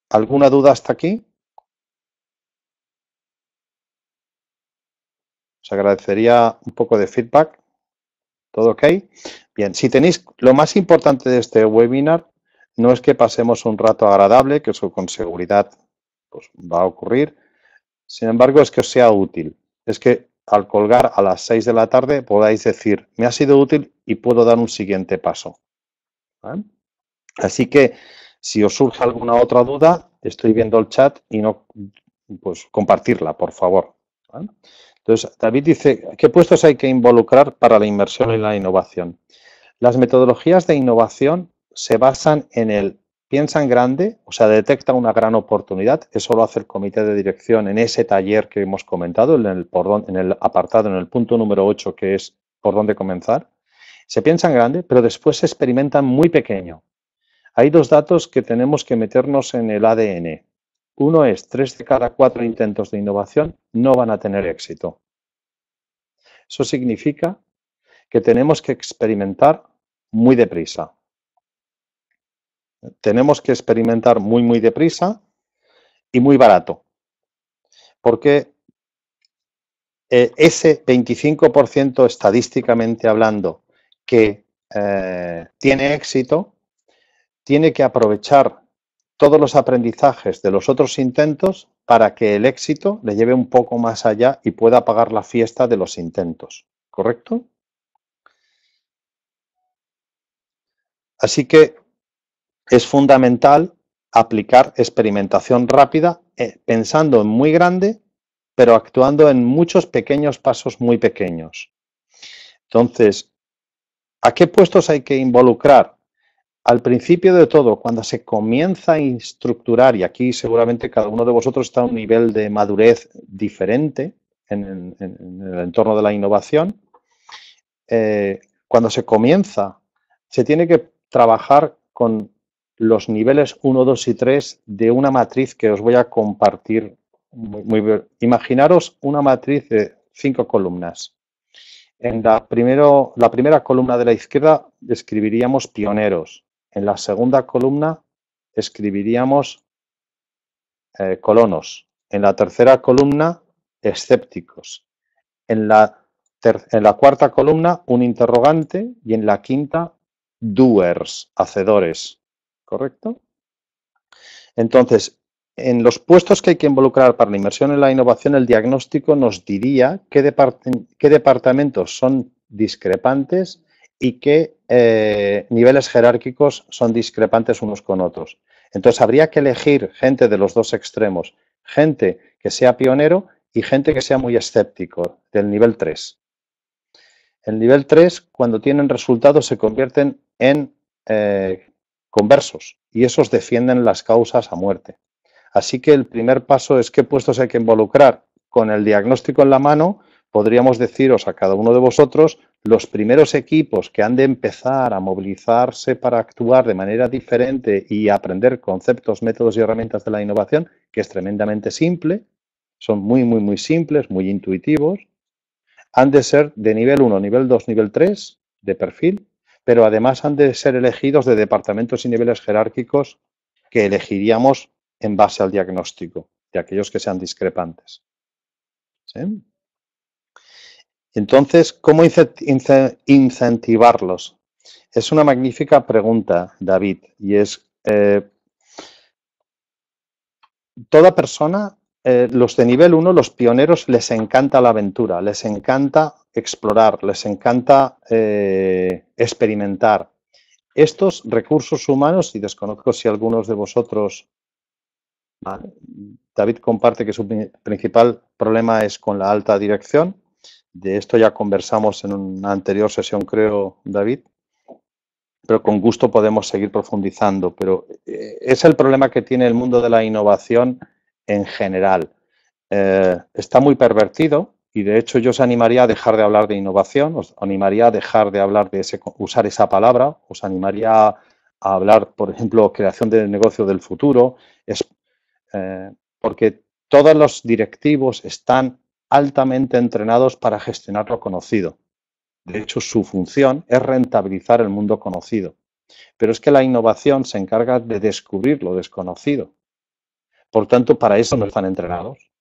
¿Alguna duda hasta aquí? Os agradecería un poco de feedback. ¿Todo ok? Bien, si tenéis, lo más importante de este webinar no es que pasemos un rato agradable, que eso con seguridad pues, va a ocurrir. Sin embargo, es que os sea útil. Es que al colgar a las 6 de la tarde podáis decir, me ha sido útil y puedo dar un siguiente paso. ¿Vale? Así que si os surge alguna otra duda, estoy viendo el chat y no, pues compartirla, por favor. ¿Vale? Entonces, David dice, ¿qué puestos hay que involucrar para la inversión y la innovación? Las metodologías de innovación se basan en el piensa en grande, o sea, detecta una gran oportunidad. Eso lo hace el comité de dirección en ese taller que hemos comentado, en el apartado, en el punto número 8, que es por dónde comenzar. Se piensa en grande, pero después se experimenta muy pequeño. Hay dos datos que tenemos que meternos en el ADN. Uno es 3 de cada 4 intentos de innovación no van a tener éxito. Eso significa que tenemos que experimentar muy deprisa. Tenemos que experimentar muy deprisa y muy barato. Porque ese 25% estadísticamente hablando que tiene éxito, tiene que aprovechar todos los aprendizajes de los otros intentos para que el éxito le lleve un poco más allá y pueda pagar la fiesta de los intentos. ¿Correcto? Así que es fundamental aplicar experimentación rápida pensando en muy grande, pero actuando en muchos pequeños pasos muy pequeños. Entonces, ¿a qué puestos hay que involucrar? Al principio de todo, cuando se comienza a estructurar, y aquí seguramente cada uno de vosotros está a un nivel de madurez diferente en el entorno de la innovación, cuando se comienza, se tiene que trabajar con los niveles 1, 2 y 3 de una matriz que os voy a compartir. Imaginaros una matriz de 5 columnas. En la primera columna de la izquierda escribiríamos pioneros. En la segunda columna escribiríamos colonos. En la tercera columna, escépticos. En la cuarta columna, un interrogante. Y en la quinta, doers, hacedores. ¿Correcto? Entonces, en los puestos que hay que involucrar para la inversión en la innovación, el diagnóstico nos diría qué departamentos son discrepantes y qué niveles jerárquicos son discrepantes unos con otros. Entonces, habría que elegir gente de los dos extremos, gente que sea pionero y gente que sea muy escéptico, del nivel 3. El nivel 3, cuando tienen resultados, se convierten en conversos y esos defienden las causas a muerte. Así que el primer paso es qué puestos hay que involucrar. Con el diagnóstico en la mano, podríamos deciros a cada uno de vosotros los primeros equipos que han de empezar a movilizarse para actuar de manera diferente y aprender conceptos, métodos y herramientas de la innovación, que es tremendamente simple, son muy simples, muy intuitivos. Han de ser de nivel 1, nivel 2, nivel 3 de perfil, pero además han de ser elegidos de departamentos y niveles jerárquicos que elegiríamos en base al diagnóstico, de aquellos que sean discrepantes. ¿Sí? Entonces, ¿cómo incentivarlos? Es una magnífica pregunta, David, y es, toda persona, los de nivel 1, los pioneros, les encanta la aventura, les encanta explorar, les encanta experimentar. Estos recursos humanos, y desconozco si algunos de vosotros, David comparte que su principal problema es con la alta dirección. De esto ya conversamos en una anterior sesión, creo, David, pero con gusto podemos seguir profundizando. Pero es el problema que tiene el mundo de la innovación en general. Está muy pervertido y de hecho yo os animaría a dejar de hablar de innovación, os animaría a dejar de hablar de usar esa palabra, os animaría a hablar, por ejemplo, creación de negocio del futuro, porque todos los directivos están altamente entrenados para gestionar lo conocido. De hecho, su función es rentabilizar el mundo conocido. Pero es que la innovación se encarga de descubrir lo desconocido. Por tanto, para eso no están entrenados.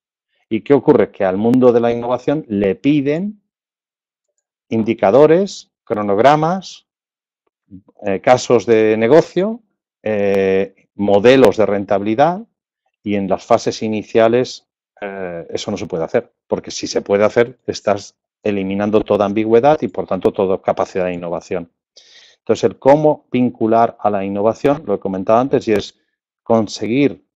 ¿Y qué ocurre? Que al mundo de la innovación le piden indicadores, cronogramas, casos de negocio, modelos de rentabilidad, y en las fases iniciales eso no se puede hacer, porque si se puede hacer estás eliminando toda ambigüedad y por tanto toda capacidad de innovación. Entonces, el cómo vincular a la innovación, lo he comentado antes, y es conseguir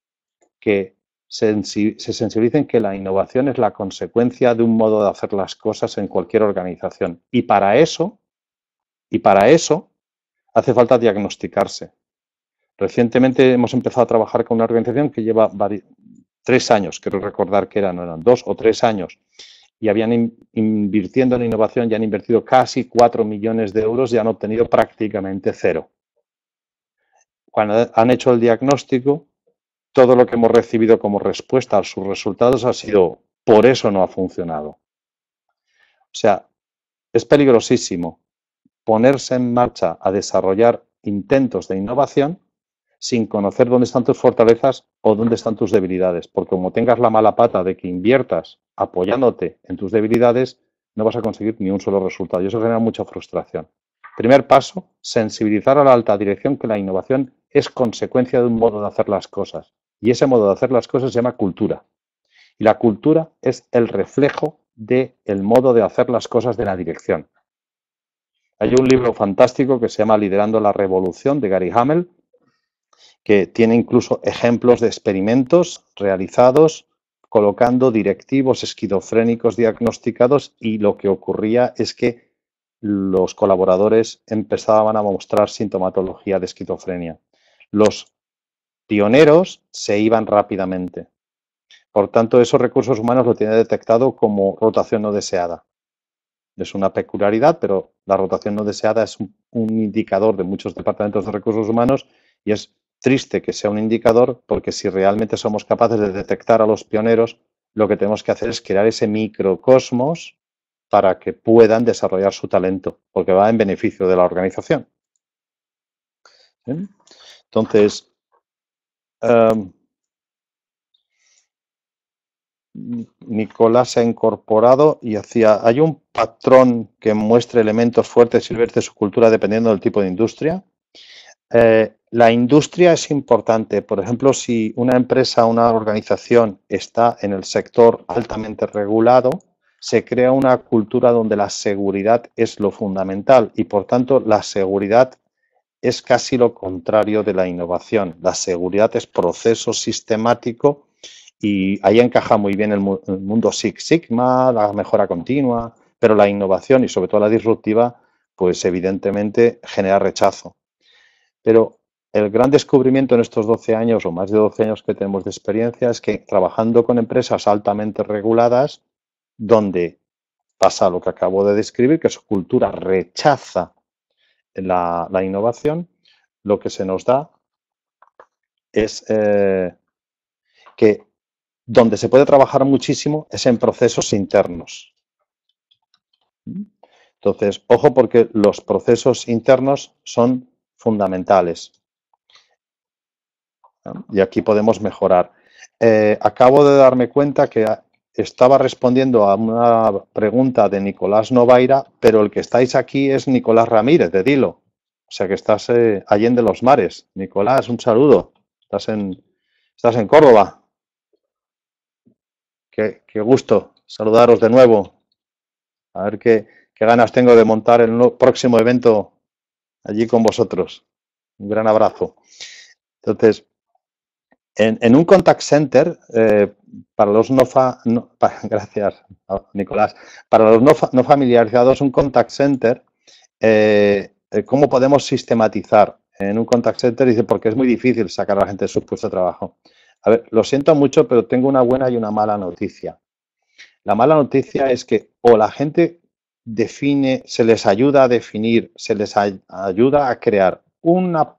que se sensibilicen que la innovación es la consecuencia de un modo de hacer las cosas en cualquier organización. Y para eso hace falta diagnosticarse. Recientemente hemos empezado a trabajar con una organización que lleva 3 años, quiero recordar que eran 2 o 3 años, y habían invirtiendo en innovación, ya han invertido casi 4 millones de euros y han obtenido prácticamente cero. Cuando han hecho el diagnóstico, todo lo que hemos recibido como respuesta a sus resultados ha sido, por eso no ha funcionado. O sea, es peligrosísimo ponerse en marcha a desarrollar intentos de innovación sin conocer dónde están tus fortalezas o dónde están tus debilidades, porque como tengas la mala pata de que inviertas apoyándote en tus debilidades, no vas a conseguir ni un solo resultado y eso genera mucha frustración. Primer paso, sensibilizar a la alta dirección que la innovación es consecuencia de un modo de hacer las cosas y ese modo de hacer las cosas se llama cultura. Y la cultura es el reflejo del modo de hacer las cosas de la dirección. Hay un libro fantástico que se llama Liderando la Revolución de Gary Hamel, que tiene incluso ejemplos de experimentos realizados colocando directivos esquizofrénicos diagnosticados y lo que ocurría es que los colaboradores empezaban a mostrar sintomatología de esquizofrenia. Los pioneros se iban rápidamente. Por tanto, esos recursos humanos lo tienen detectado como rotación no deseada. Es una peculiaridad, pero la rotación no deseada es un indicador de muchos departamentos de recursos humanos y es triste que sea un indicador porque si realmente somos capaces de detectar a los pioneros, lo que tenemos que hacer es crear ese microcosmos para que puedan desarrollar su talento, porque va en beneficio de la organización. ¿Sí? Entonces, Nicolás se ha incorporado y ¿hay un patrón que muestre elementos fuertes y verdes de su cultura dependiendo del tipo de industria? La industria es importante. Por ejemplo, si una empresa, una organización está en el sector altamente regulado, se crea una cultura donde la seguridad es lo fundamental y, por tanto, la seguridad es casi lo contrario de la innovación. La seguridad es proceso sistemático y ahí encaja muy bien el mundo Six Sigma, la mejora continua, pero la innovación y sobre todo la disruptiva, pues evidentemente genera rechazo. Pero el gran descubrimiento en estos 12 años o más de 12 años que tenemos de experiencia es que trabajando con empresas altamente reguladas, donde pasa lo que acabo de describir, que su cultura rechaza la innovación, lo que se nos da es que donde se puede trabajar muchísimo es en procesos internos. Entonces, ojo porque los procesos internos son fundamentales. Y aquí podemos mejorar. Acabo de darme cuenta que estaba respondiendo a una pregunta de Nicolás Novaira, pero el que estáis aquí es Nicolás Ramírez de Dilo. O sea que estás allende los mares. Nicolás, un saludo. Estás en Córdoba. Qué gusto saludaros de nuevo. A ver qué ganas tengo de montar el próximo evento allí con vosotros. Un gran abrazo. Entonces, en un contact center, para los gracias, Nicolás, para los no familiarizados, un contact center, ¿cómo podemos sistematizar? En un contact center dice, porque es muy difícil sacar a la gente de su puesto de trabajo. A ver, lo siento mucho, pero tengo una buena y una mala noticia. La mala noticia es que o la gente define, se les ayuda a definir, se les ayuda a crear una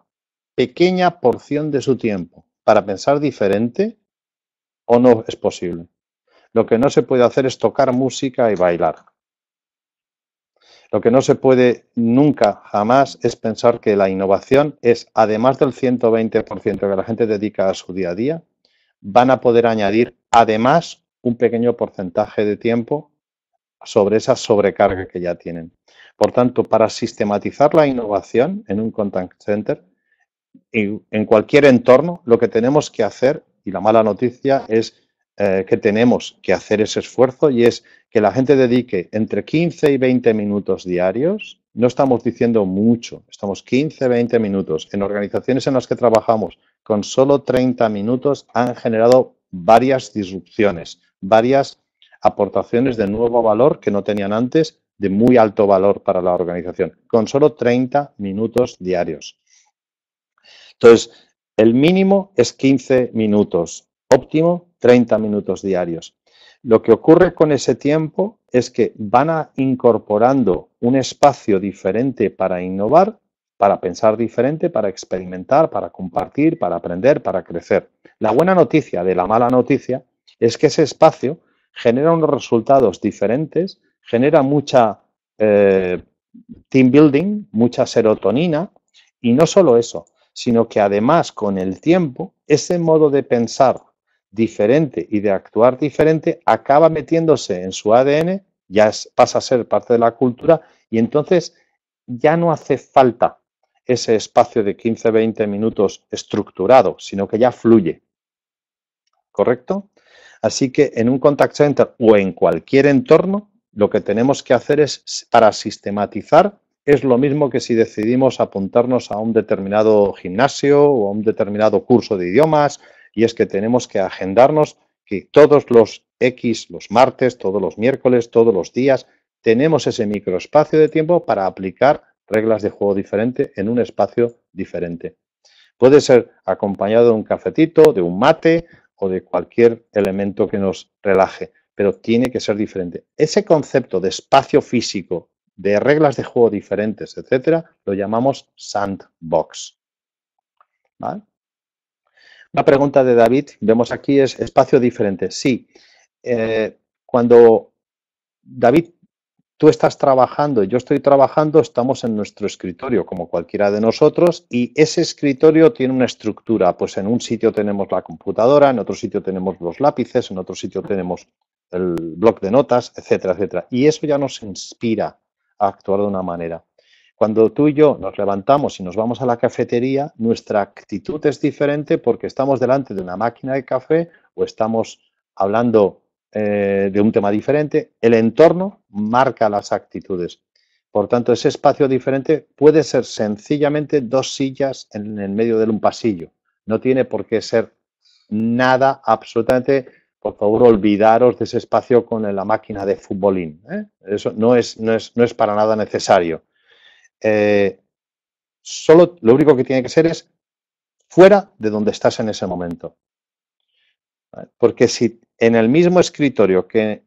pequeña porción de su tiempo para pensar diferente o no es posible. Lo que no se puede hacer es tocar música y bailar. Lo que no se puede nunca, jamás, es pensar que la innovación es, además del 120% que la gente dedica a su día a día, van a poder añadir además un pequeño porcentaje de tiempo sobre esa sobrecarga que ya tienen. Por tanto, para sistematizar la innovación en un contact center, en cualquier entorno, lo que tenemos que hacer, y la mala noticia es que tenemos que hacer ese esfuerzo, y es que la gente dedique entre 15 y 20 minutos diarios. No estamos diciendo mucho, estamos 15, 20 minutos. En organizaciones en las que trabajamos con solo 30 minutos han generado varias disrupciones, varias aportaciones de nuevo valor que no tenían antes, de muy alto valor para la organización, con solo 30 minutos diarios. Entonces, el mínimo es 15 minutos, óptimo 30 minutos diarios. Lo que ocurre con ese tiempo es que van incorporando un espacio diferente para innovar, para pensar diferente, para experimentar, para compartir, para aprender, para crecer. La buena noticia de la mala noticia es que ese espacio genera unos resultados diferentes, genera mucha team building, mucha serotonina, y no solo eso, sino que además con el tiempo ese modo de pensar diferente y de actuar diferente acaba metiéndose en su ADN, pasa a ser parte de la cultura, y entonces ya no hace falta ese espacio de 15-20 minutos estructurado, sino que ya fluye. ¿Correcto? Así que en un contact center o en cualquier entorno, lo que tenemos que hacer es, para sistematizar, es lo mismo que si decidimos apuntarnos a un determinado gimnasio o a un determinado curso de idiomas, y es que tenemos que agendarnos que todos los X, los martes, todos los miércoles, todos los días, tenemos ese microespacio de tiempo para aplicar reglas de juego diferente en un espacio diferente. Puede ser acompañado de un cafetito, de un mate o de cualquier elemento que nos relaje, pero tiene que ser diferente. Ese concepto de espacio físico, de reglas de juego diferentes, etcétera, lo llamamos sandbox. ¿Vale? Una pregunta de David, vemos aquí, es espacio diferente. Sí, cuando David, tú estás trabajando, yo estoy trabajando, estamos en nuestro escritorio, como cualquiera de nosotros, y ese escritorio tiene una estructura. Pues en un sitio tenemos la computadora, en otro sitio tenemos los lápices, en otro sitio tenemos el bloc de notas, etcétera, etcétera. Y eso ya nos inspira a actuar de una manera. Cuando tú y yo nos levantamos y nos vamos a la cafetería, nuestra actitud es diferente porque estamos delante de una máquina de café o estamos hablando de un tema diferente. El entorno marca las actitudes. Por tanto, ese espacio diferente puede ser sencillamente 2 sillas en el medio de un pasillo. No tiene por qué ser nada absolutamente. Por favor, olvidaros de ese espacio con la máquina de futbolín. Eso no es para nada necesario. Solo lo único que tiene que ser es fuera de donde estás en ese momento. Porque si en el mismo escritorio que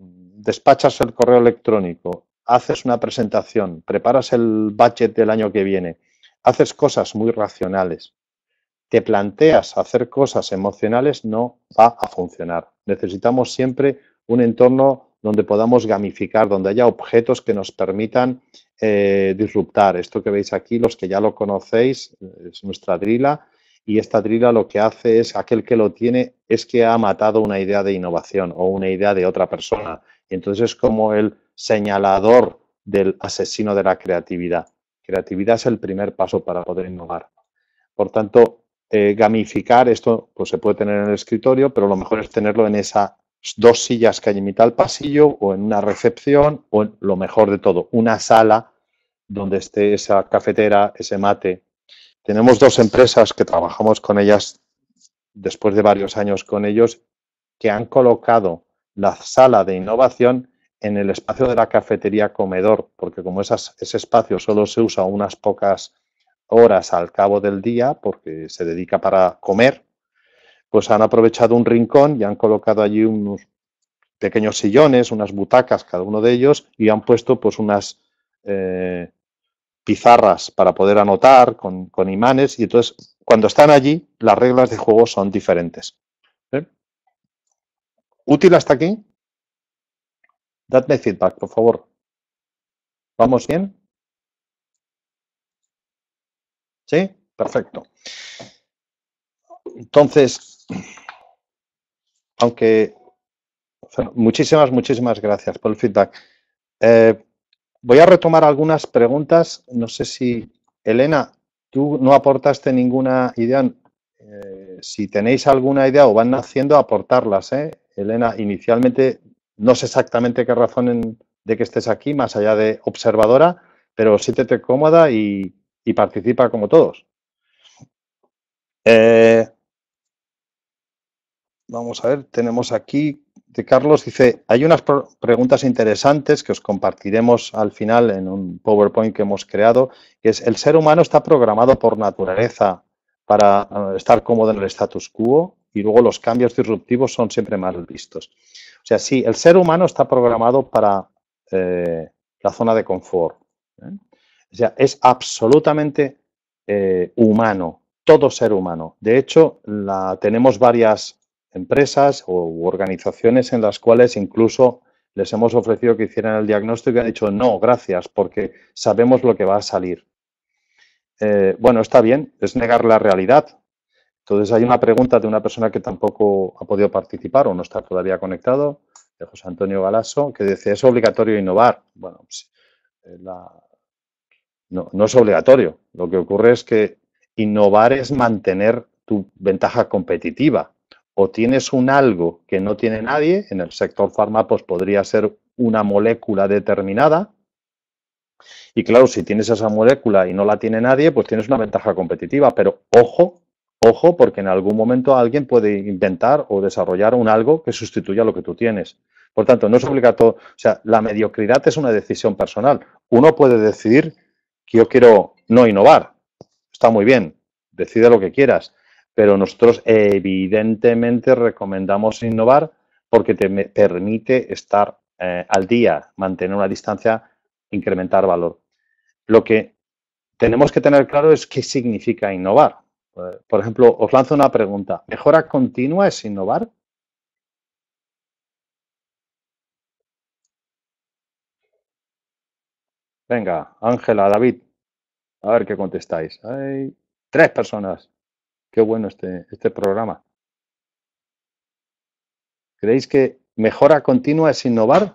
despachas el correo electrónico, haces una presentación, preparas el budget del año que viene, haces cosas muy racionales, te planteas hacer cosas emocionales, no va a funcionar. Necesitamos siempre un entorno donde podamos gamificar, donde haya objetos que nos permitan disruptar. Esto que veis aquí, los que ya lo conocéis, es nuestra drila, y esta drila lo que hace es, aquel que lo tiene, es que ha matado una idea de innovación o una idea de otra persona. Y entonces es como el señalador del asesino de la creatividad. Creatividad es el primer paso para poder innovar. Por tanto, gamificar esto pues se puede tener en el escritorio, pero lo mejor es tenerlo en esas 2 sillas que hay en mitad del pasillo o en una recepción o en, lo mejor de todo, una sala donde esté esa cafetera, ese mate. Tenemos 2 empresas que trabajamos con ellas después de varios años con ellos, que han colocado la sala de innovación en el espacio de la cafetería comedor, porque como ese espacio solo se usa unas pocas horas al cabo del día porque se dedica para comer, pues han aprovechado un rincón y han colocado allí unos pequeños sillones, unas butacas, cada uno de ellos, y han puesto pues unas pizarras para poder anotar con imanes, y entonces cuando están allí las reglas de juego son diferentes. ¿Útil hasta aquí? Dadme feedback, por favor. ¿Vamos bien? ¿Sí? Perfecto. Entonces, aunque muchísimas gracias por el feedback. Eh, Voy a retomar algunas preguntas. No sé si, Elena, tú no aportaste ninguna idea. Si tenéis alguna idea o van naciendo, aportarlas, ¿eh? Elena, inicialmente no sé exactamente qué razón de que estés aquí, más allá de observadora, pero siéntete cómoda y participa como todos. Vamos a ver, tenemos aquí de Carlos, dice, hay unas preguntas interesantes que os compartiremos al final en un PowerPoint que hemos creado, que es, ¿el ser humano está programado por naturaleza para estar cómodo en el status quo? Y luego los cambios disruptivos son siempre mal vistos. O sea, sí, el ser humano está programado para la zona de confort. O sea, es absolutamente humano, todo ser humano. De hecho, tenemos varias empresas u organizaciones en las cuales incluso les hemos ofrecido que hicieran el diagnóstico y han dicho no, gracias, porque sabemos lo que va a salir. Bueno, está bien, es negar la realidad. Entonces hay una pregunta de una persona que tampoco ha podido participar o no está todavía conectado, de José Antonio Galasso, que dice, ¿es obligatorio innovar? Bueno, pues, no es obligatorio. Lo que ocurre es que innovar es mantener tu ventaja competitiva. O tienes un algo que no tiene nadie, en el sector farma pues podría ser una molécula determinada, y claro, si tienes esa molécula y no la tiene nadie, pues tienes una ventaja competitiva, pero ojo, porque en algún momento alguien puede inventar o desarrollar un algo que sustituya lo que tú tienes. Por tanto, no es obligatorio, o sea, la mediocridad es una decisión personal. Uno puede decidir que yo quiero no innovar, está muy bien, decide lo que quieras, pero nosotros evidentemente recomendamos innovar porque te permite estar al día, mantener una distancia, incrementar valor. Lo que tenemos que tener claro es qué significa innovar. Por ejemplo, os lanzo una pregunta. ¿Mejora continua es innovar? Venga, Ángela, David, a ver qué contestáis. Hay 3 personas. Qué bueno este programa. ¿Creéis que mejora continua es innovar?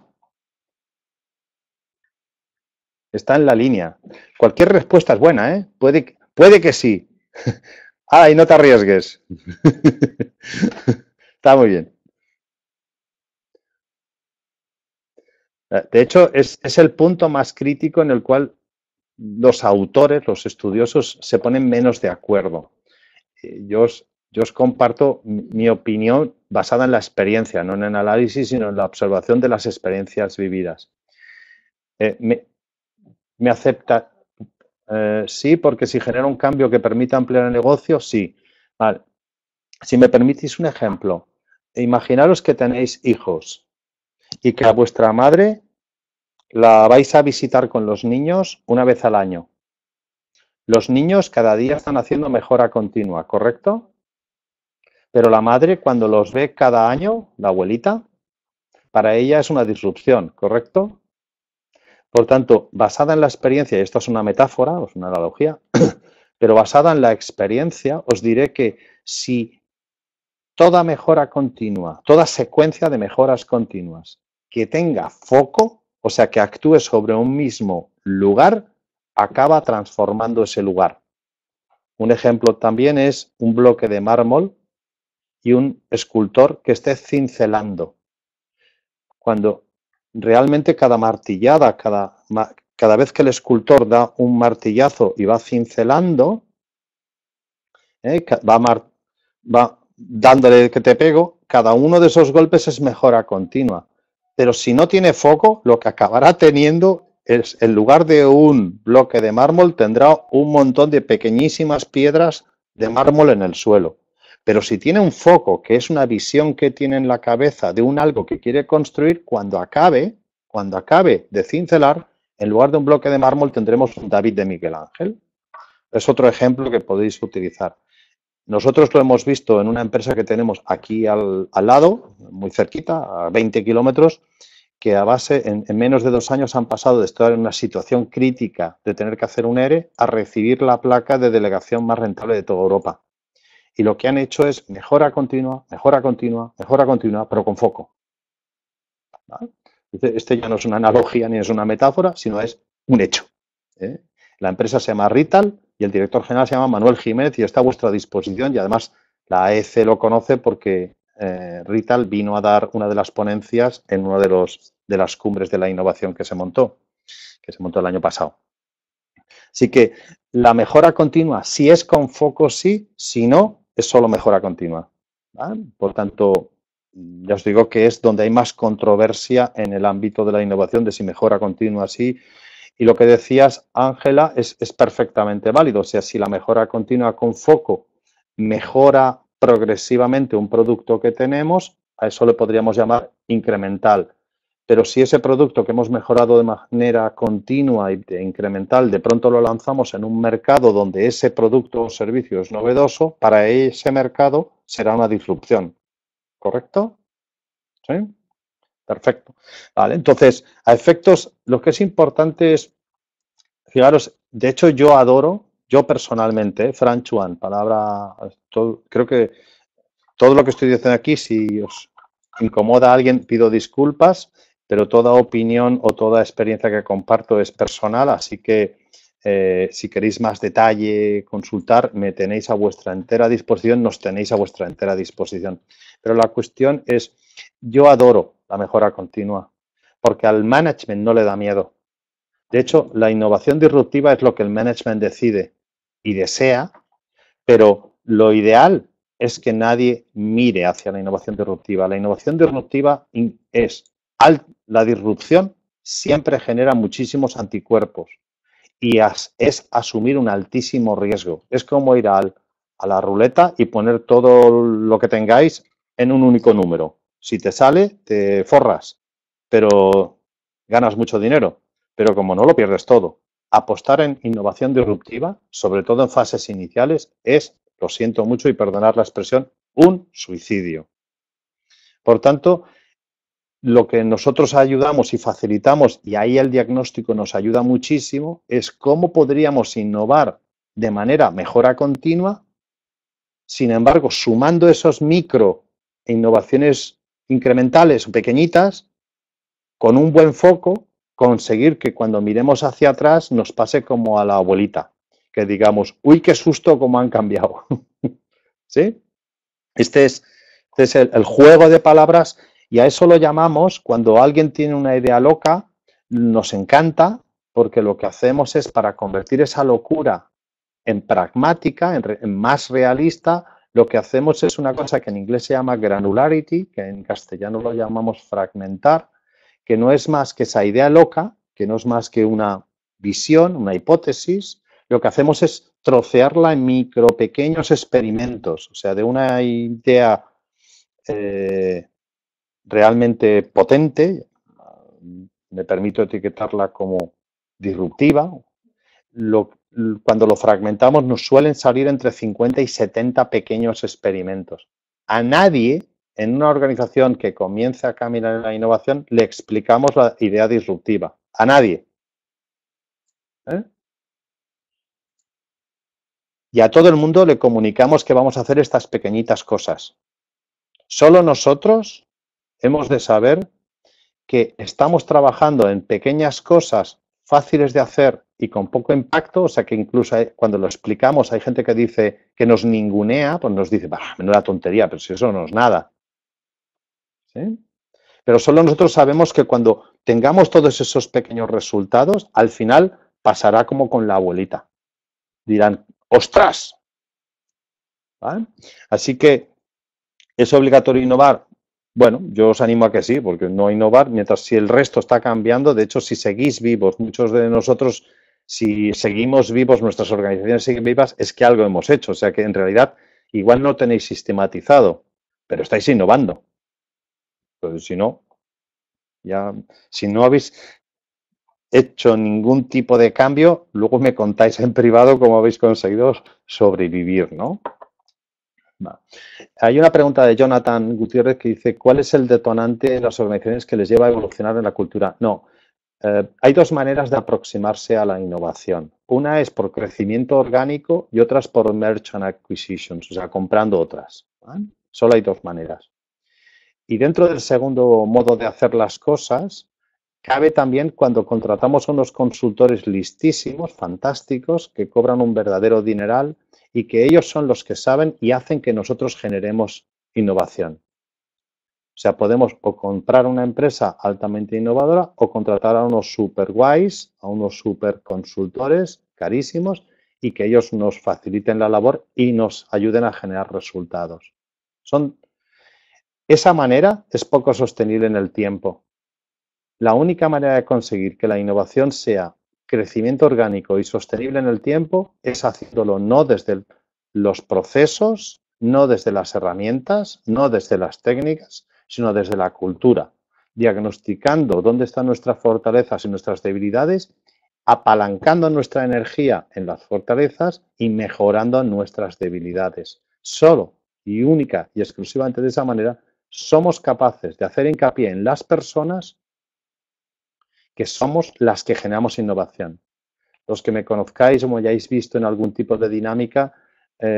Está en la línea. Cualquier respuesta es buena, ¿eh? Puede que sí. Ah, y no te arriesgues. Está muy bien. De hecho, es el punto más crítico en el cual los autores, los estudiosos, se ponen menos de acuerdo. Yo os comparto mi opinión basada en la experiencia, no en el análisis, sino en la observación de las experiencias vividas. ¿Me acepta? Sí, porque si genera un cambio que permita ampliar el negocio, sí. Vale. Si me permitís un ejemplo, imaginaros que tenéis hijos y que a vuestra madre la vais a visitar con los niños una vez al año. Los niños cada día están haciendo mejora continua, ¿correcto? Pero la madre, cuando los ve cada año, la abuelita, para ella es una disrupción, ¿correcto? Por tanto, basada en la experiencia, y esto es una metáfora, o es una analogía, pero basada en la experiencia, os diré que si toda mejora continua, toda secuencia de mejoras continuas que tenga foco, o sea, que actúe sobre un mismo lugar, acaba transformando ese lugar. Un ejemplo también es un bloque de mármol y un escultor que esté cincelando. Cuando realmente cada martillada, cada vez que el escultor da un martillazo y va cincelando, va dándole que te pego, cada uno de esos golpes es mejora continua. Pero si no tiene foco, lo que acabará teniendo es, en lugar de un bloque de mármol, tendrá un montón de pequeñísimas piedras de mármol en el suelo. Pero si tiene un foco, que es una visión que tiene en la cabeza de un algo que quiere construir, cuando acabe de cincelar, en lugar de un bloque de mármol tendremos un David de Miguel Ángel. Es otro ejemplo que podéis utilizar. Nosotros lo hemos visto en una empresa que tenemos aquí al lado, muy cerquita, a 20 kilómetros, que a base, en menos de 2 años han pasado de estar en una situación crítica de tener que hacer un ERE a recibir la placa de delegación más rentable de toda Europa. y lo que han hecho es mejora continua, mejora continua, mejora continua, pero con foco. ¿Vale? Este ya no es una analogía ni es una metáfora, sino es un hecho. ¿Eh? La empresa se llama Rital y el director general se llama Manuel Jiménez y está a vuestra disposición y además la AEC lo conoce porque Rital vino a dar una de las ponencias en una de las cumbres de la innovación que se montó el año pasado. Así que la mejora continua, si es con foco, sí, si no, es solo mejora continua. ¿Vale? Por tanto, ya os digo que es donde hay más controversia en el ámbito de la innovación, de si mejora continua, sí. Y lo que decías, Ángela, es perfectamente válido. O sea, si la mejora continua con foco mejora progresivamente un producto que tenemos, a eso le podríamos llamar incremental. Pero si ese producto que hemos mejorado de manera continua e incremental, de pronto lo lanzamos en un mercado donde ese producto o servicio es novedoso, para ese mercado será una disrupción. ¿Correcto? ¿Sí? Perfecto. Vale, entonces, a efectos, lo que es importante es, fijaros, de hecho yo personalmente, Frank Chuan, palabra, creo que todo lo que estoy diciendo aquí, si os incomoda a alguien, pido disculpas, pero toda opinión o toda experiencia que comparto es personal, así que si queréis más detalle, consultar, me tenéis a vuestra entera disposición, nos tenéis a vuestra entera disposición. Pero la cuestión es, yo adoro la mejora continua, porque al management no le da miedo. De hecho, la innovación disruptiva es lo que el management decide y desea, pero lo ideal es que nadie mire hacia la innovación disruptiva. La innovación disruptiva es, la disrupción siempre genera muchísimos anticuerpos y es asumir un altísimo riesgo. Es como ir a la ruleta y poner todo lo que tengáis en un único número. Si te sale, te forras, pero ganas mucho dinero. Pero como no lo pierdes todo. Apostar en innovación disruptiva, sobre todo en fases iniciales, es, lo siento mucho y perdonad la expresión, un suicidio. Por tanto, lo que nosotros ayudamos y facilitamos, y ahí el diagnóstico nos ayuda muchísimo, es cómo podríamos innovar de manera mejora continua, sin embargo, sumando esos micro innovaciones incrementales o pequeñitas, con un buen foco, conseguir que cuando miremos hacia atrás nos pase como a la abuelita, que digamos, uy, qué susto cómo han cambiado. ¿Sí? Este es el juego de palabras y a eso lo llamamos, cuando alguien tiene una idea loca, nos encanta porque lo que hacemos es para convertir esa locura en pragmática, en más realista, lo que hacemos es una cosa que en inglés se llama granularity, que en castellano lo llamamos fragmentar, que no es más que esa idea loca, que no es más que una visión, una hipótesis. Lo que hacemos es trocearla en micro, pequeños experimentos, o sea, de una idea realmente potente, me permito etiquetarla como disruptiva. Cuando lo fragmentamos nos suelen salir entre 50 y 70 pequeños experimentos. A nadie en una organización que comience a caminar en la innovación le explicamos la idea disruptiva. A nadie. ¿Eh? Y a todo el mundo le comunicamos que vamos a hacer estas pequeñitas cosas. Solo nosotros hemos de saber que estamos trabajando en pequeñas cosas fáciles de hacer y con poco impacto, o sea que incluso cuando lo explicamos hay gente que dice que nos ningunea, pues nos dice, bah, menuda tontería, pero si eso no es nada. ¿Sí? Pero solo nosotros sabemos que cuando tengamos todos esos pequeños resultados, al final pasará como con la abuelita. Dirán, ¡ostras! ¿Vale? Así que, ¿es obligatorio innovar? Bueno, yo os animo a que sí, porque no innovar, mientras si el resto está cambiando, de hecho, si seguís vivos, muchos de nosotros, si seguimos vivos, nuestras organizaciones siguen vivas, es que algo hemos hecho. O sea que en realidad igual no tenéis sistematizado, pero estáis innovando. Pues si no, ya, si no habéis hecho ningún tipo de cambio, luego me contáis en privado cómo habéis conseguido sobrevivir, ¿no? Va. Hay una pregunta de Jonathan Gutiérrez que dice, ¿cuál es el detonante en las organizaciones que les lleva a evolucionar en la cultura? No, hay dos maneras de aproximarse a la innovación. Una es por crecimiento orgánico y otras por merchant acquisitions, o sea, comprando otras, ¿vale? Solo hay dos maneras. Y dentro del segundo modo de hacer las cosas, cabe también cuando contratamos a unos consultores listísimos, fantásticos, que cobran un verdadero dineral y que ellos son los que saben y hacen que nosotros generemos innovación. O sea, podemos o comprar una empresa altamente innovadora o contratar a unos super guays, a unos super consultores carísimos y que ellos nos faciliten la labor y nos ayuden a generar resultados. Esa manera es poco sostenible en el tiempo. La única manera de conseguir que la innovación sea crecimiento orgánico y sostenible en el tiempo es haciéndolo no desde los procesos, no desde las herramientas, no desde las técnicas, sino desde la cultura, diagnosticando dónde están nuestras fortalezas y nuestras debilidades, apalancando nuestra energía en las fortalezas y mejorando nuestras debilidades. Solo y única y exclusivamente de esa manera somos capaces de hacer hincapié en las personas que somos las que generamos innovación. Los que me conozcáis o me hayáis visto en algún tipo de dinámica,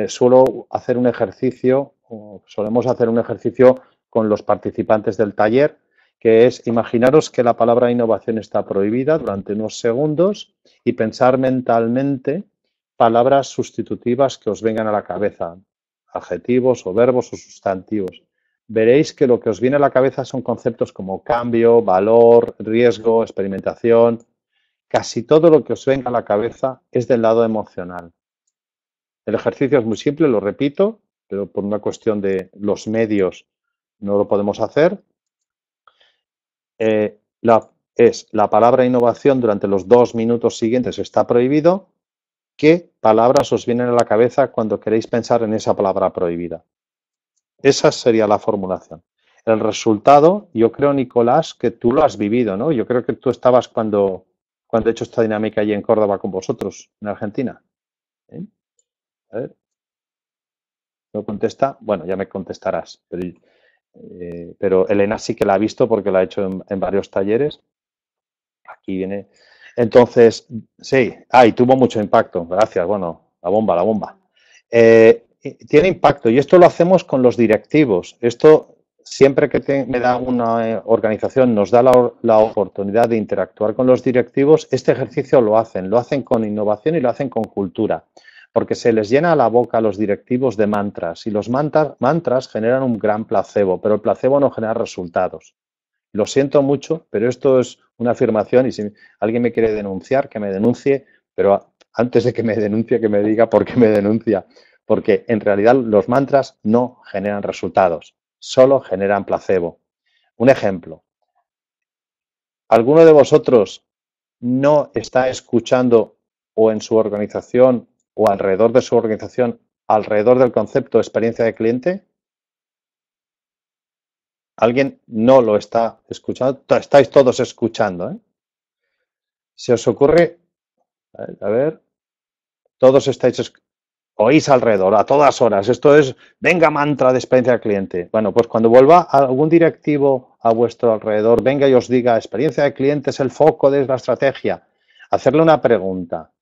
suelo hacer un ejercicio, o solemos hacer un ejercicio con los participantes del taller, que es imaginaros que la palabra innovación está prohibida durante unos segundos y pensar mentalmente palabras sustitutivas que os vengan a la cabeza, adjetivos o verbos o sustantivos. Veréis que lo que os viene a la cabeza son conceptos como cambio, valor, riesgo, experimentación. Casi todo lo que os venga a la cabeza es del lado emocional. El ejercicio es muy simple, lo repito, pero por una cuestión de los medios no lo podemos hacer. La palabra innovación durante los 2 minutos siguientes está prohibido. ¿Qué palabras os vienen a la cabeza cuando queréis pensar en esa palabra prohibida? Esa sería la formulación. El resultado, yo creo, Nicolás, que tú lo has vivido, ¿no? Yo creo que tú estabas cuando he hecho esta dinámica allí en Córdoba con vosotros, en Argentina. ¿Eh? A ver, ¿no contesta? Bueno, ya me contestarás. Pero Elena sí que la ha visto porque la ha hecho en varios talleres. Aquí viene. Entonces, sí, y tuvo mucho impacto. Gracias, bueno, la bomba, la bomba. Tiene impacto y esto lo hacemos con los directivos. Esto, siempre que me da una organización, nos da la oportunidad de interactuar con los directivos, este ejercicio lo hacen con innovación y lo hacen con cultura, porque se les llena la boca a los directivos de mantras y los mantras generan un gran placebo, pero el placebo no genera resultados. Lo siento mucho, pero esto es una afirmación y si alguien me quiere denunciar, que me denuncie, pero antes de que me denuncie, que me diga por qué me denuncia. Porque en realidad los mantras no generan resultados, solo generan placebo. Un ejemplo. ¿Alguno de vosotros no está escuchando o en su organización o alrededor de su organización, alrededor del concepto de experiencia de cliente? ¿Alguien no lo está escuchando? Estáis todos escuchando, ¿eh? ¿Se os ocurre? A ver, todos oís alrededor, a todas horas. Esto es, venga mantra de experiencia del cliente. Bueno, pues cuando vuelva algún directivo a vuestro alrededor, venga y os diga, experiencia de cliente es el foco de la estrategia, hacerle una pregunta.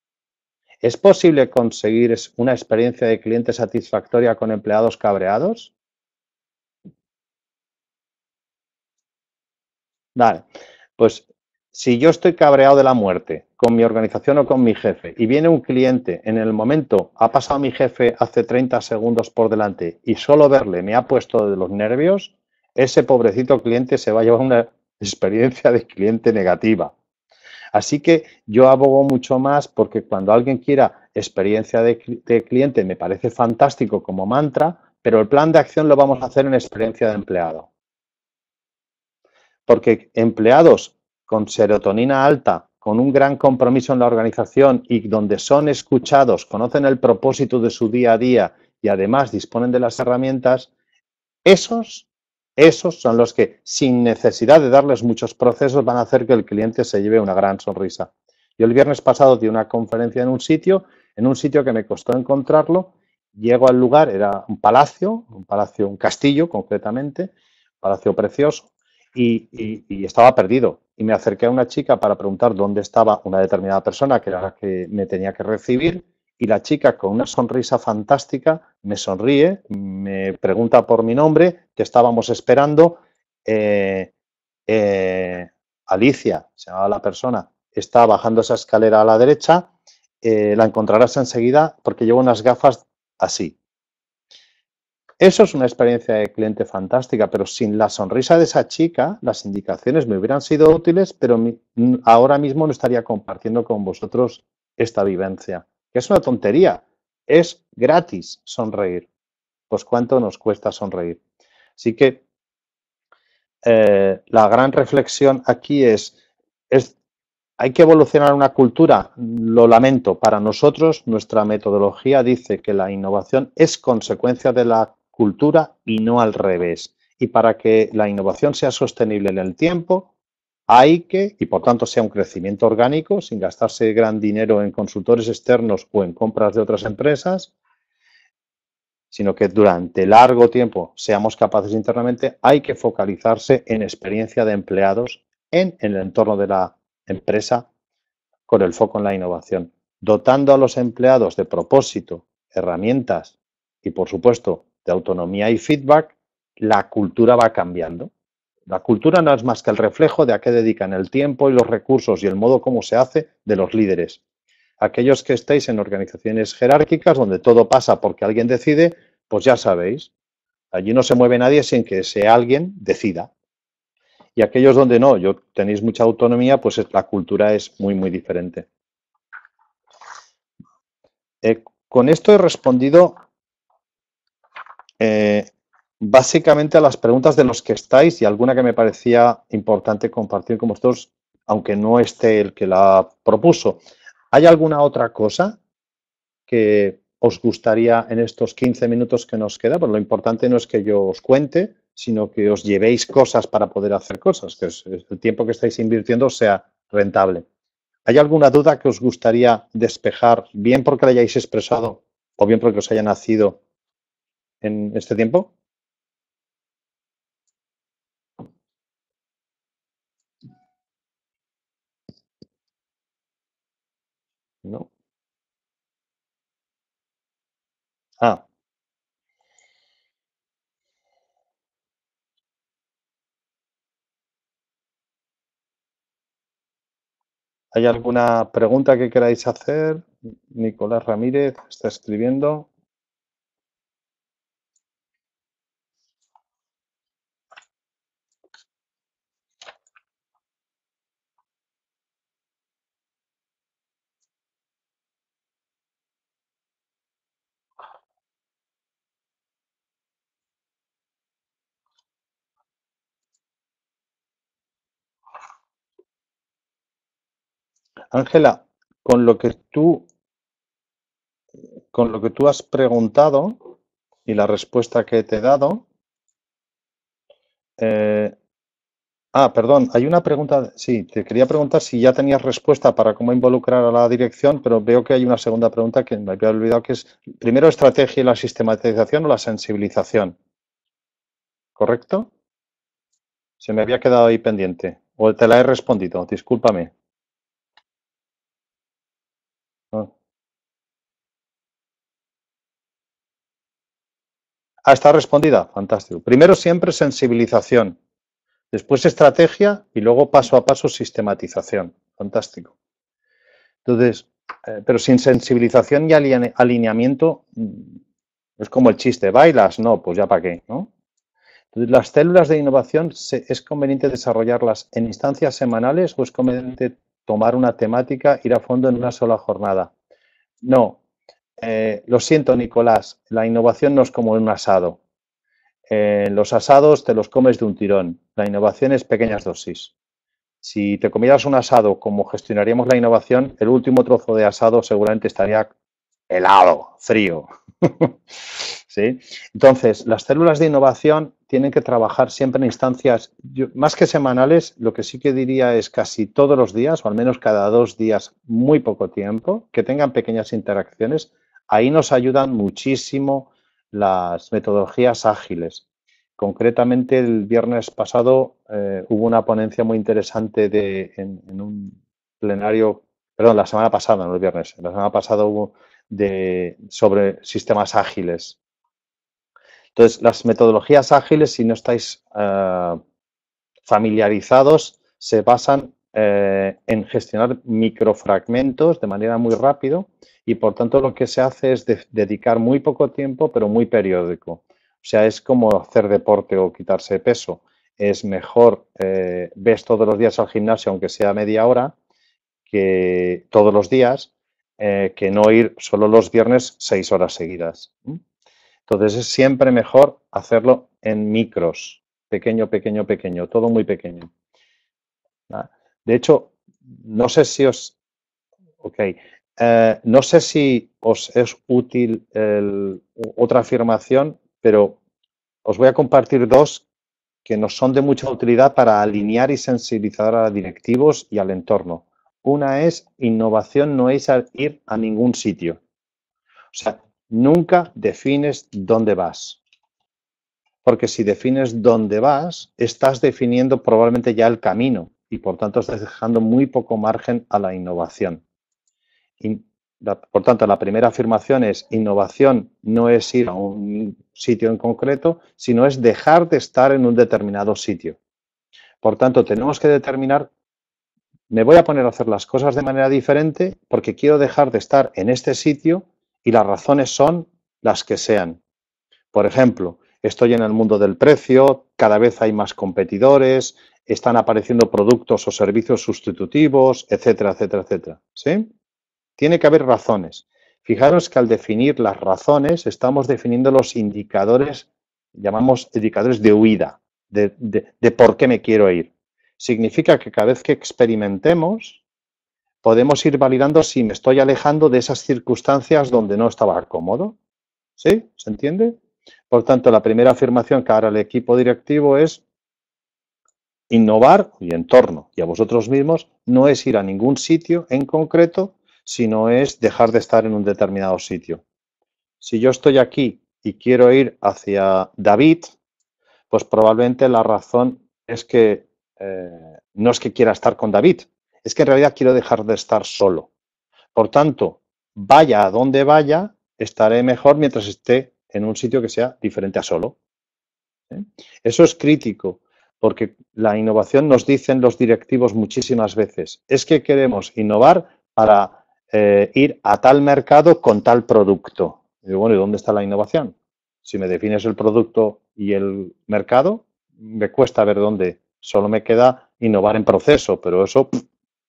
¿Es posible conseguir una experiencia de cliente satisfactoria con empleados cabreados? Vale, pues si yo estoy cabreado de la muerte con mi organización o con mi jefe y viene un cliente en el momento, ha pasado mi jefe hace 30 segundos por delante y solo verle me ha puesto de los nervios, ese pobrecito cliente se va a llevar una experiencia de cliente negativa. Así que yo abogo mucho más porque cuando alguien quiera experiencia de cliente me parece fantástico como mantra, pero el plan de acción lo vamos a hacer en experiencia de empleado. Porque empleados con serotonina alta, con un gran compromiso en la organización y donde son escuchados, conocen el propósito de su día a día y además disponen de las herramientas, esos son los que, sin necesidad de darles muchos procesos, van a hacer que el cliente se lleve una gran sonrisa. Yo el viernes pasado di una conferencia en un sitio que me costó encontrarlo. Llego al lugar, era un palacio, un castillo concretamente, un palacio precioso, y estaba perdido. y me acerqué a una chica para preguntar dónde estaba una determinada persona que era la que me tenía que recibir y la chica con una sonrisa fantástica me sonríe, me pregunta por mi nombre, que estábamos esperando. eh, Alicia, se llamaba la persona, está bajando esa escalera a la derecha, la encontrarás enseguida porque llevo unas gafas así. Eso es una experiencia de cliente fantástica, pero sin la sonrisa de esa chica, las indicaciones me hubieran sido útiles, pero ahora mismo no estaría compartiendo con vosotros esta vivencia. Que es una tontería, es gratis sonreír. Pues cuánto nos cuesta sonreír. Así que la gran reflexión aquí es, hay que evolucionar una cultura. Lo lamento, para nosotros nuestra metodología dice que la innovación es consecuencia de la cultura y no al revés. Y para que la innovación sea sostenible en el tiempo, hay que, y por tanto sea un crecimiento orgánico, sin gastarse gran dinero en consultores externos o en compras de otras empresas, sino que durante largo tiempo seamos capaces internamente, hay que focalizarse en experiencia de empleados en el entorno de la empresa con el foco en la innovación, dotando a los empleados de propósito, herramientas y, por supuesto, de autonomía y feedback. La cultura va cambiando. La cultura no es más que el reflejo de a qué dedican el tiempo y los recursos y el modo como se hace de los líderes. Aquellos que estéis en organizaciones jerárquicas donde todo pasa porque alguien decide, pues ya sabéis, allí no se mueve nadie sin que ese alguien decida. Y aquellos donde no, tenéis mucha autonomía, pues la cultura es muy, muy diferente. Con esto he respondido básicamente a las preguntas de los que estáis y alguna que me parecía importante compartir con vosotros, aunque no esté el que la propuso. ¿Hay alguna otra cosa que os gustaría en estos 15 minutos que nos queda? Pues lo importante no es que yo os cuente, sino que os llevéis cosas para poder hacer cosas, que el tiempo que estáis invirtiendo sea rentable. ¿Hay alguna duda que os gustaría despejar, bien porque la hayáis expresado o bien porque os haya nacido en este tiempo? No. Ah, ¿hay alguna pregunta que queráis hacer? Nicolás Ramírez está escribiendo. Ángela, con lo que tú has preguntado y la respuesta que te he dado, perdón, hay una pregunta, sí, te quería preguntar si ya tenías respuesta para cómo involucrar a la dirección, pero veo que hay una segunda pregunta que me había olvidado, que es, primero, estrategia y la sistematización o la sensibilización, ¿correcto? Se me había quedado ahí pendiente, o te la he respondido, discúlpame. Ah, está respondida, fantástico. Primero siempre sensibilización, después estrategia y luego paso a paso sistematización, fantástico. Entonces, pero sin sensibilización y alineamiento, es como el chiste, ¿bailas? No, pues ya para qué, ¿no? Entonces, las células de innovación, ¿es conveniente desarrollarlas en instancias semanales o es conveniente tomar una temática, ir a fondo en una sola jornada? No, lo siento, Nicolás, la innovación no es como un asado. Los asados te los comes de un tirón, la innovación es pequeñas dosis. Si te comieras un asado como gestionaríamos la innovación, el último trozo de asado seguramente estaría helado, frío. ¿Sí? Entonces, las células de innovación tienen que trabajar siempre en instancias, más que semanales, lo que sí que diría es casi todos los días, o al menos cada 2 días, muy poco tiempo, que tengan pequeñas interacciones. Ahí nos ayudan muchísimo las metodologías ágiles, Concretamente, el viernes pasado hubo una ponencia muy interesante en un plenario, perdón, la semana pasada, no el viernes, la semana pasada hubo sobre sistemas ágiles. Entonces, las metodologías ágiles, si no estáis familiarizados, se basan en gestionar microfragmentos de manera muy rápido y por tanto lo que se hace es dedicar muy poco tiempo pero muy periódico. O sea, es como hacer deporte o quitarse peso. Es mejor, ves todos los días al gimnasio, aunque sea media hora, que todos los días, que no ir solo los viernes 6 horas seguidas. Entonces es siempre mejor hacerlo en micros, pequeño, pequeño, pequeño, todo muy pequeño. De hecho, no sé si os, no sé si os es útil otra afirmación, pero os voy a compartir dos que nos son de mucha utilidad para alinear y sensibilizar a directivos y al entorno. Una es: innovación no es ir a ningún sitio. O sea, nunca defines dónde vas. Porque si defines dónde vas, estás definiendo probablemente ya el camino y por tanto estás dejando muy poco margen a la innovación. Por tanto, la primera afirmación es: innovación no es ir a un sitio en concreto, sino es dejar de estar en un determinado sitio. Por tanto, tenemos que determinar: me voy a poner a hacer las cosas de manera diferente porque quiero dejar de estar en este sitio y las razones son las que sean. Por ejemplo, estoy en el mundo del precio, cada vez hay más competidores, están apareciendo productos o servicios sustitutivos, etcétera, etcétera, etcétera. ¿Sí? Tiene que haber razones. Fijaros que al definir las razones estamos definiendo los indicadores, llamamos indicadores de huida, de por qué me quiero ir. Significa que cada vez que experimentemos, podemos ir validando si me estoy alejando de esas circunstancias donde no estaba cómodo. ¿Sí? ¿Se entiende? Por tanto, la primera afirmación que hará el equipo directivo es: innovar y entorno y a vosotros mismos no es ir a ningún sitio en concreto, sino es dejar de estar en un determinado sitio. Si yo estoy aquí y quiero ir hacia David, pues probablemente la razón es que no es que quiera estar con David, es que en realidad quiero dejar de estar solo. Por tanto, vaya a donde vaya, estaré mejor mientras esté en un sitio que sea diferente a solo. ¿Eh? Eso es crítico, porque la innovación, nos dicen los directivos muchísimas veces, es que queremos innovar para ir a tal mercado con tal producto. Y digo, bueno, ¿y dónde está la innovación? Si me defines el producto y el mercado, me cuesta ver dónde. Solo me queda innovar en proceso, pero eso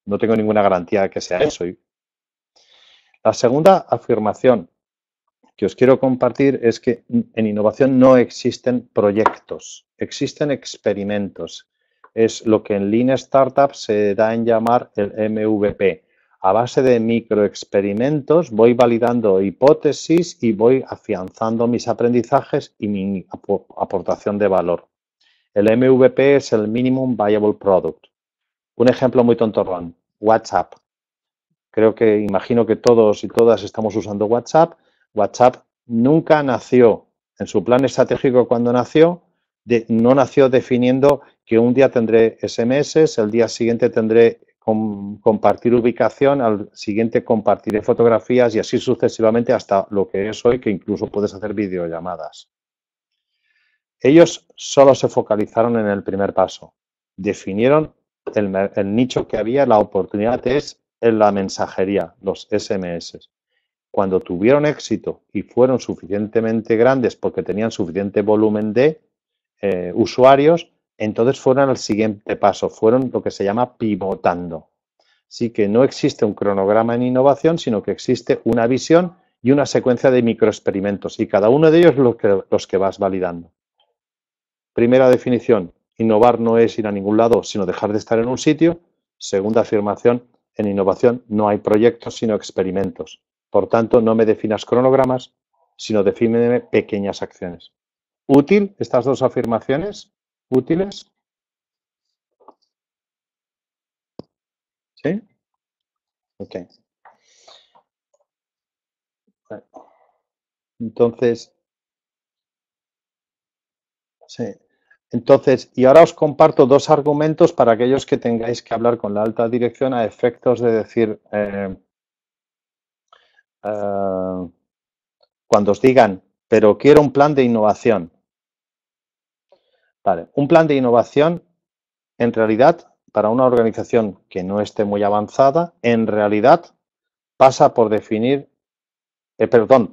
no tengo ninguna garantía de que sea eso. La segunda afirmación que os quiero compartir es que en innovación no existen proyectos, existen experimentos. Es lo que en Lean Startup se da en llamar el MVP. A base de microexperimentos voy validando hipótesis y voy afianzando mis aprendizajes y mi aportación de valor. El MVP es el Minimum Viable Product. Un ejemplo muy tontorrón: WhatsApp. Imagino que todos y todas estamos usando WhatsApp. WhatsApp nunca nació en su plan estratégico cuando nació, no nació definiendo que un día tendré SMS, el día siguiente tendré compartir ubicación, al siguiente compartiré fotografías y así sucesivamente hasta lo que es hoy, que incluso puedes hacer videollamadas. Ellos solo se focalizaron en el primer paso. Definieron el nicho que había, la oportunidad es en la mensajería, los SMS. Cuando tuvieron éxito y fueron suficientemente grandes porque tenían suficiente volumen de usuarios, entonces fueron al siguiente paso, fueron lo que se llama pivotando. Así que no existe un cronograma en innovación, sino que existe una visión y una secuencia de microexperimentos y cada uno de ellos los que vas validando. Primera definición: innovar no es ir a ningún lado, sino dejar de estar en un sitio. Segunda afirmación: en innovación no hay proyectos, sino experimentos. Por tanto, no me definas cronogramas, sino defíneme pequeñas acciones. ¿Útil estas dos afirmaciones? ¿Útiles? ¿Sí? Ok. Entonces, Sí. Entonces, y ahora os comparto dos argumentos para aquellos que tengáis que hablar con la alta dirección a efectos de decir, cuando os digan, pero quiero un plan de innovación. Vale, un plan de innovación, en realidad, para una organización que no esté muy avanzada, en realidad pasa por definir,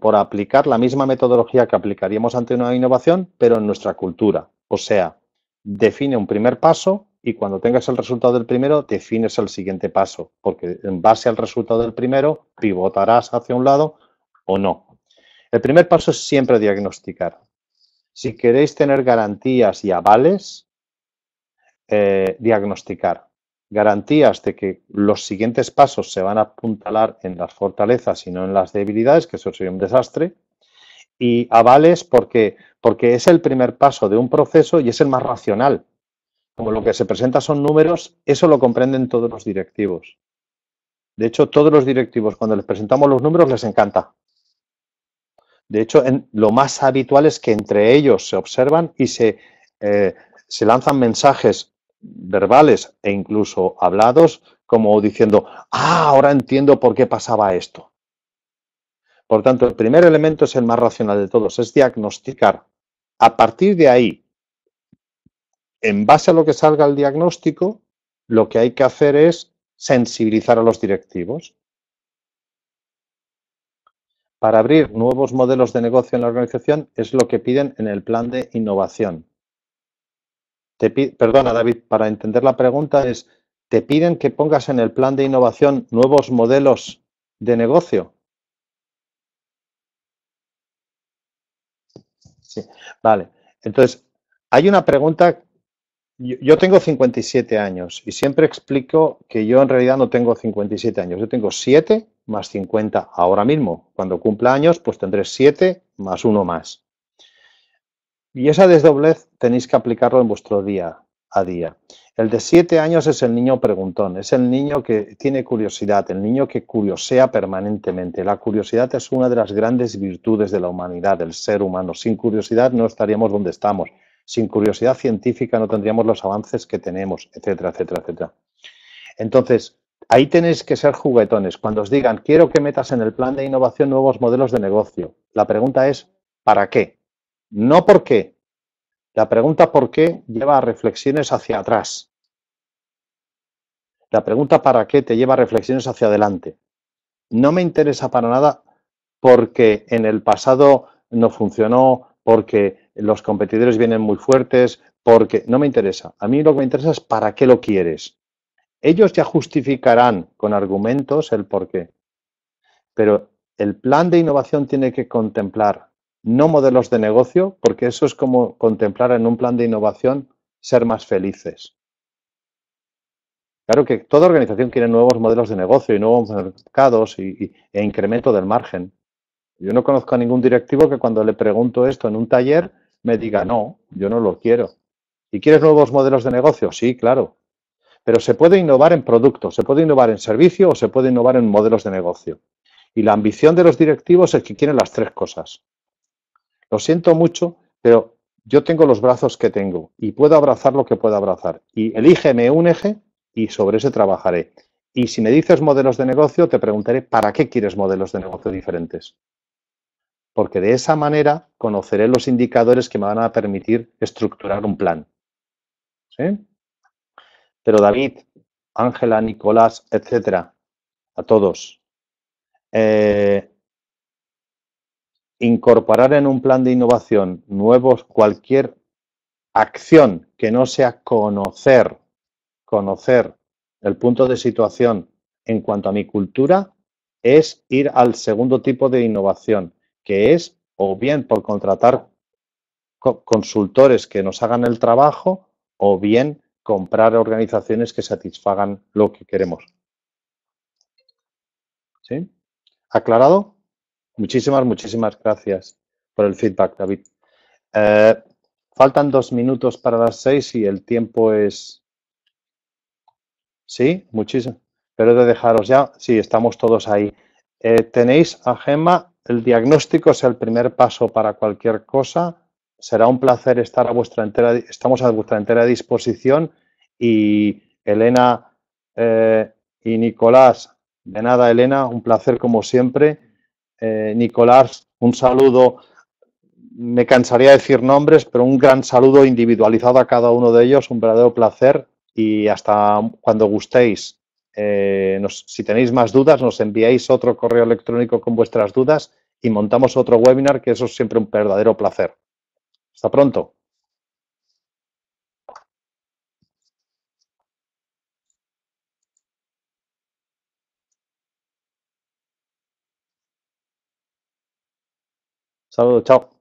por aplicar la misma metodología que aplicaríamos ante una innovación, pero en nuestra cultura. O sea, define un primer paso y cuando tengas el resultado del primero, defines el siguiente paso, porque en base al resultado del primero, pivotarás hacia un lado o no. El primer paso es siempre diagnosticar. Si queréis tener garantías y avales, diagnosticar. Garantías de que los siguientes pasos se van a apuntalar en las fortalezas y no en las debilidades, que eso sería un desastre. Y avales porque es el primer paso de un proceso y es el más racional. Como lo que se presenta son números, eso lo comprenden todos los directivos. De hecho, todos los directivos, cuando les presentamos los números, les encanta. De hecho, lo más habitual es que entre ellos se observan y se lanzan mensajes verbales e incluso hablados, como diciendo, ahora entiendo por qué pasaba esto. Por tanto, el primer elemento es el más racional de todos, es diagnosticar. A partir de ahí, en base a lo que salga el diagnóstico, lo que hay que hacer es sensibilizar a los directivos. Para abrir nuevos modelos de negocio en la organización es lo que piden en el plan de innovación. Perdona, David, para entender la pregunta es, ¿te piden que pongas en el plan de innovación nuevos modelos de negocio? Sí, vale. Entonces, hay una pregunta. Yo tengo 57 años y siempre explico que yo en realidad no tengo 57 años. Yo tengo 7 más 50 ahora mismo. Cuando cumpla años, pues tendré 7 más 1 más. Y esa desdoblez tenéis que aplicarlo en vuestro día a día. El de 7 años es el niño preguntón, es el niño que tiene curiosidad, el niño que curiosea permanentemente. La curiosidad es una de las grandes virtudes de la humanidad, del ser humano. Sin curiosidad no estaríamos donde estamos. Sin curiosidad científica no tendríamos los avances que tenemos, etcétera, etcétera, etcétera. Entonces, ahí tenéis que ser juguetones. Cuando os digan, quiero que metas en el plan de innovación nuevos modelos de negocio, la pregunta es, ¿para qué? No por qué. La pregunta por qué lleva a reflexiones hacia atrás. La pregunta para qué te lleva a reflexiones hacia adelante. No me interesa para nada porque en el pasado no funcionó, porque los competidores vienen muy fuertes, porque no me interesa. A mí lo que me interesa es para qué lo quieres. Ellos ya justificarán con argumentos el por qué. Pero el plan de innovación tiene que contemplar no modelos de negocio, porque eso es como contemplar en un plan de innovación ser más felices. Claro que toda organización quiere nuevos modelos de negocio y nuevos mercados e incremento del margen. Yo no conozco a ningún directivo que cuando le pregunto esto en un taller me diga, no, yo no lo quiero. ¿Y quieres nuevos modelos de negocio? Sí, claro. Pero se puede innovar en productos, se puede innovar en servicio o se puede innovar en modelos de negocio. Y la ambición de los directivos es que quieren las tres cosas. Lo siento mucho, pero yo tengo los brazos que tengo y puedo abrazar lo que puedo abrazar. Y elígeme un eje y sobre ese trabajaré. Y si me dices modelos de negocio, te preguntaré ¿para qué quieres modelos de negocio diferentes? Porque de esa manera conoceré los indicadores que me van a permitir estructurar un plan. ¿Sí? Pero David, Ángela, Nicolás, etcétera, a todos, incorporar en un plan de innovación nuevos, cualquier acción que no sea conocer el punto de situación en cuanto a mi cultura, es ir al segundo tipo de innovación, que es o bien por contratar consultores que nos hagan el trabajo o bien comprar organizaciones que satisfagan lo que queremos. ¿Sí? ¿Aclarado? Muchísimas gracias por el feedback, David. Faltan 2 minutos para las 6 y el tiempo es... Sí, muchísimo. Pero he de dejaros ya. Sí, estamos todos ahí. Tenéis a Gemma, el diagnóstico es el primer paso para cualquier cosa. será un placer estar a estamos a vuestra entera disposición y Elena y Nicolás, de nada Elena, un placer como siempre. Nicolás, un saludo, me cansaría de decir nombres, pero un gran saludo individualizado a cada uno de ellos, un verdadero placer y hasta cuando gustéis. Si tenéis más dudas, nos enviáis otro correo electrónico con vuestras dudas y montamos otro webinar, que eso es siempre un verdadero placer. Hasta pronto. Saludos, chao.